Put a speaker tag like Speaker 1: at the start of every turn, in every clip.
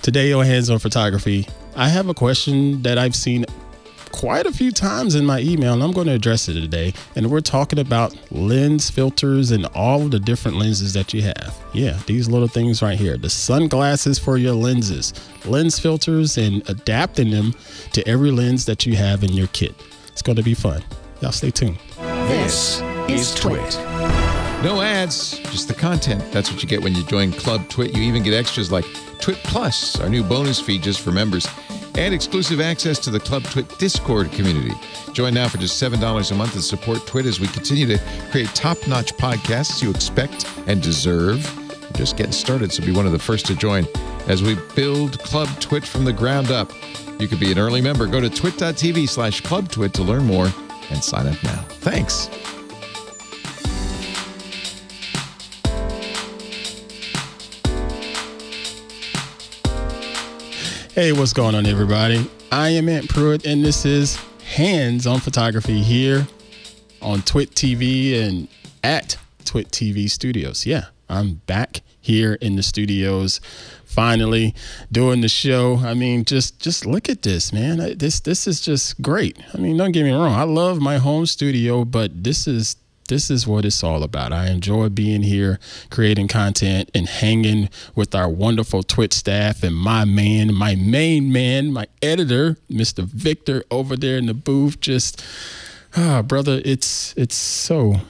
Speaker 1: Today on Hands on Photography, I have a question that I've seen quite a few times in my email, and I'm going to address it today. And we're talking about lens filters and all of the different lenses that you have. Yeah, these little things right here, the sunglasses for your lenses, lens filters, and adapting them to every lens that you have in your kit. It's going to be fun. Y'all stay tuned.
Speaker 2: This is TWiT.
Speaker 3: No ads, just the content. That's what you get when you join Club TWiT. You even get extras like TWiT Plus, our new bonus feed just for members, and exclusive access to the Club TWiT Discord community. Join now for just $7 a month and support TWiT as we continue to create top-notch podcasts you expect and deserve. We're just getting started, so be one of the first to join as we build Club TWiT from the ground up. You could be an early member. Go to twit.tv/clubtwit to learn more and sign up now. Thanks.
Speaker 1: Hey, what's going on, everybody? I am Pruitt, and this is Hands on Photography here on TWiT TV and at TWiT TV Studios. Yeah, I'm back here in the studios, finally doing the show. I mean, just look at this, man. This is just great. I mean, don't get me wrong. I love my home studio, but this is what it's all about. I enjoy being here, creating content and hanging with our wonderful TWiT staff and my main man, my editor, Mr. Victor over there in the booth. Just, brother, it's so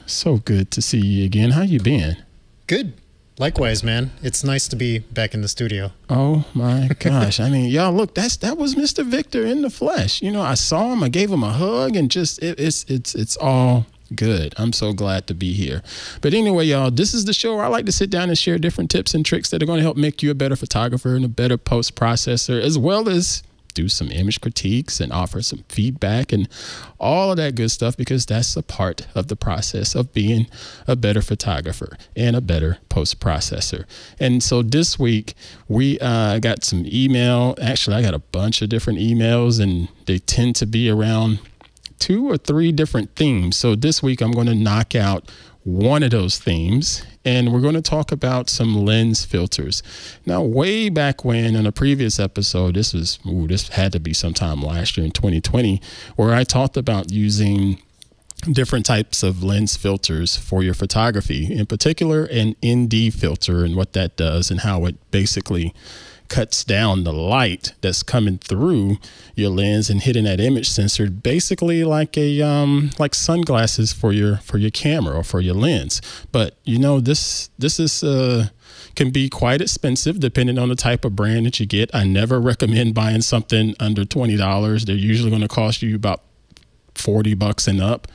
Speaker 1: good to see you again. How you been?
Speaker 2: Good. Likewise, man. It's nice to be back in the studio.
Speaker 1: Oh my gosh. I mean, y'all, look, that was Mr. Victor in the flesh. You know, I saw him, I gave him a hug, and just it's all good. I'm so glad to be here. But anyway, y'all, this is the show where I like to sit down and share different tips and tricks that are going to help make you a better photographer and a better post processor, as well as do some image critiques and offer some feedback and all of that good stuff, because that's a part of the process of being a better photographer and a better post processor. And so this week we got some email. Actually, I got a bunch of different emails, and they tend to be around 2 or 3 different themes. So this week I'm going to knock out one of those themes, and we're going to talk about some lens filters. Now, way back when in a previous episode, this had to be sometime last year in 2020, where I talked about using different types of lens filters for your photography, in particular an ND filter, and what that does and how it basically cuts down the light that's coming through your lens and hitting that image sensor, basically like a like sunglasses for your camera or for your lens. But you know, this is can be quite expensive depending on the type of brand that you get. I never recommend buying something under $20. They're usually going to cost you about $40 and up.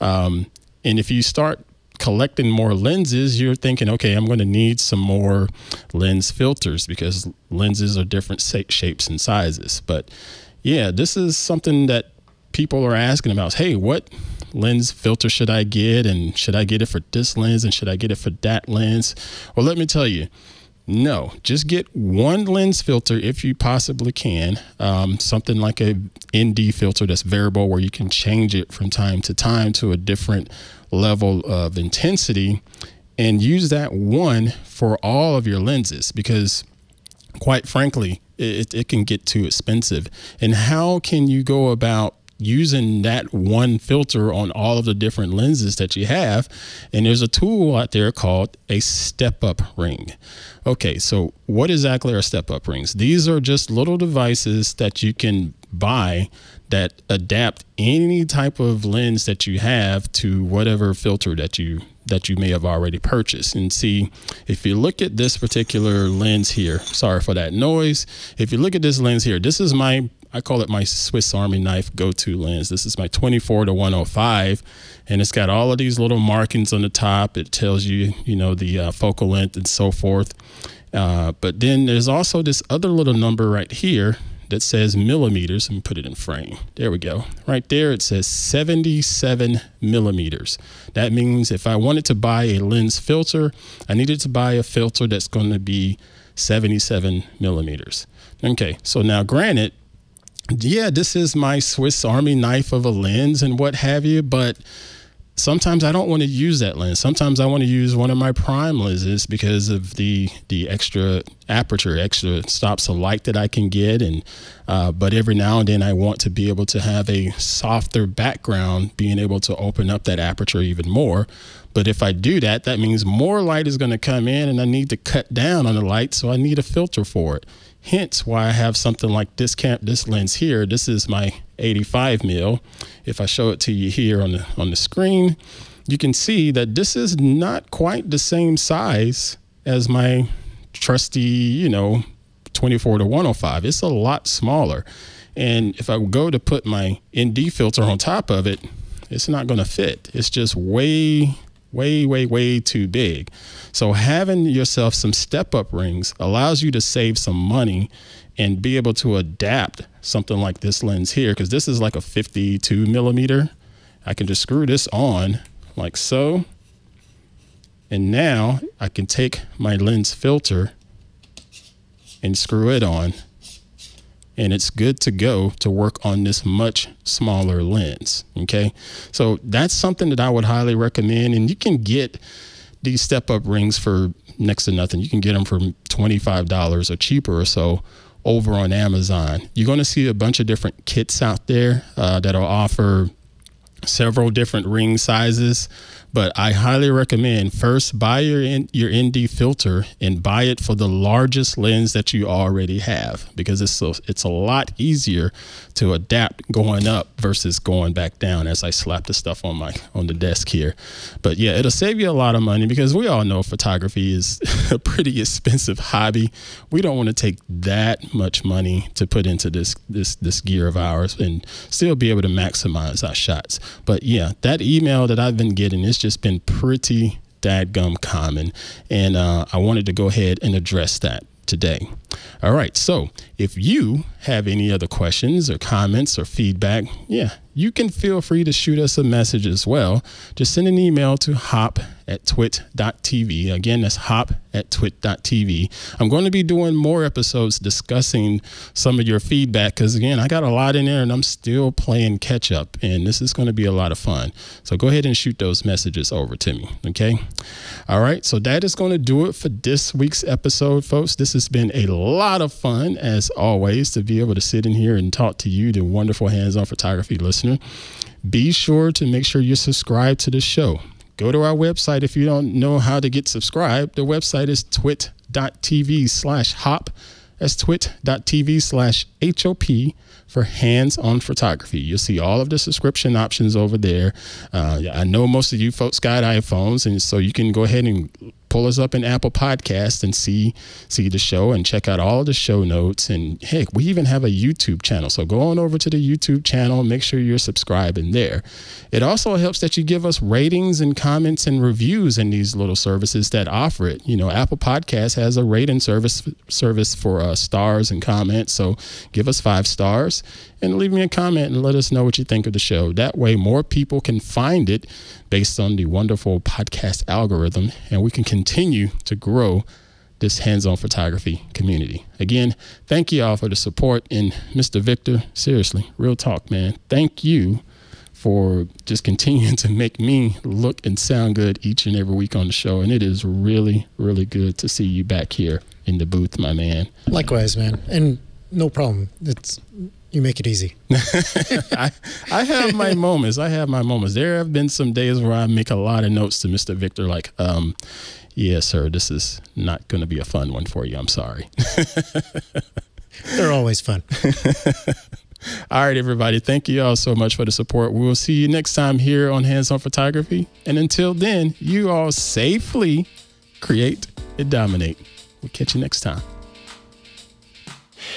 Speaker 1: And if you start collecting more lenses, you're thinking, okay, I'm going to need some more lens filters, because lenses are different shapes and sizes. But yeah, this is something that people are asking about. Hey, what lens filter should I get? And should I get it for this lens? And should I get it for that lens? Well, let me tell you, no, just get one lens filter if you possibly can. Something like a ND filter that's variable, where you can change it from time to time to a different level of intensity, and use that one for all of your lenses, because quite frankly, it can get too expensive. And how can you go about using that one filter on all of the different lenses that you have? And there's a tool out there called a StepUp Ring. Okay, so what exactly are StepUp Rings? These are just little devices that you can buy that adapt any type of lens that you have to whatever filter that you may have already purchased. And see, if you look at this particular lens here, sorry for that noise. If you look at this lens here, this is I call it my Swiss Army knife go-to lens. This is my 24-105, and it's got all of these little markings on the top. It tells you, you know, the focal length and so forth. But then there's also this other little number right here that says millimeters. Let me put it in frame. There we go. Right there, it says 77 millimeters. That means if I wanted to buy a lens filter, I needed to buy a filter that's going to be 77 millimeters. Okay, so now granted, yeah, this is my Swiss Army knife of a lens and what have you, but sometimes I don't want to use that lens. Sometimes I want to use one of my prime lenses because of the extra aperture, extra stops of light that I can get. And but every now and then I want to be able to have a softer background, being able to open up that aperture even more. But if I do that, that means more light is going to come in, and I need to cut down on the light, so I need a filter for it. Hence why I have something like this lens here. This is my 85 mil. If I show it to you here on the screen, you can see that this is not quite the same size as my trusty, 24 to 105. It's a lot smaller. And if I go to put my ND filter on top of it, it's not going to fit. It's just way too big. So having yourself some StepUp rings allows you to save some money and be able to adapt something like this lens here, because this is like a 52 millimeter. I can just screw this on like so. And now I can take my lens filter and screw it on, and it's good to go to work on this much smaller lens. Okay, so that's something that I would highly recommend. And you can get these StepUp rings for next to nothing. You can get them for $25 or cheaper or so over on Amazon. You're going to see a bunch of different kits out there that'll offer several different ring sizes, but I highly recommend first buy your ND filter and buy it for the largest lens that you already have, because it's a lot easier to adapt going up versus going back down, as I slap the stuff on the desk here. But yeah, it'll save you a lot of money, because we all know photography is a pretty expensive hobby. We don't want to take that much money to put into this gear of ours and still be able to maximize our shots. But yeah, that email that I've been getting, it's just been pretty dadgum common, and I wanted to go ahead and address that today. All right, so if you have any other questions or comments or feedback, yeah, you can feel free to shoot us a message as well. Just send an email to hop@twit.tv. Again, that's hop@twit.tv. I'm going to be doing more episodes discussing some of your feedback, because again, I got a lot in there and I'm still playing catch up, and this is going to be a lot of fun. So go ahead and shoot those messages over to me. Okay. All right. So that is going to do it for this week's episode, folks. This has been a lot of fun, as always, to be able to sit in here and talk to you, the wonderful hands-on photography listener. Be sure to make sure you're subscribed to the show. Go to our website if you don't know how to get subscribed. The website is twit.tv/hop. That's twit.tv/HOP for hands-on photography. You'll see all of the subscription options over there. I know most of you folks got iPhones, and so you can go ahead and pull us up in Apple Podcasts and see the show and check out all the show notes. And heck, we even have a YouTube channel. So go on over to the YouTube channel, make sure you're subscribing there. It also helps that you give us ratings and comments and reviews in these little services that offer it. Apple Podcasts has a rating service for stars and comments. So give us 5 stars and leave me a comment and let us know what you think of the show. That way more people can find it based on the wonderful podcast algorithm, and we can continue to grow this hands-on photography community. Again, thank you all for the support. And Mr. Victor, seriously, real talk, man, thank you for just continuing to make me look and sound good each and every week on the show. And it is really, really good to see you back here in the booth, my man.
Speaker 2: Likewise, man. And no problem. You make it easy.
Speaker 1: I have my moments. There have been some days where I make a lot of notes to Mr. Victor, like, yeah, sir, this is not going to be a fun one for you. I'm sorry.
Speaker 2: They're always fun.
Speaker 1: All right, everybody. Thank you all so much for the support. We will see you next time here on Hands On Photography. And until then, you all safely create and dominate. We'll catch you next time.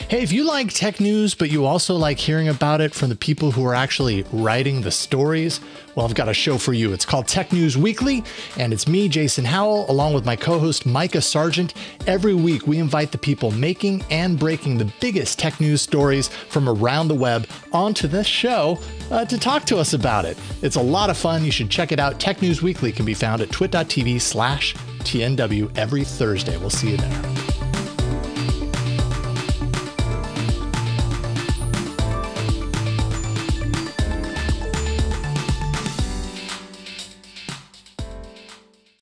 Speaker 4: Hey, if you like tech news, but you also like hearing about it from the people who are actually writing the stories, well, I've got a show for you. It's called Tech News Weekly, and it's me, Jason Howell, along with my co-host, Micah Sargent. Every week, we invite the people making and breaking the biggest tech news stories from around the web onto this show to talk to us about it. It's a lot of fun. You should check it out. Tech News Weekly can be found at twit.tv/TNW every Thursday. We'll see you there.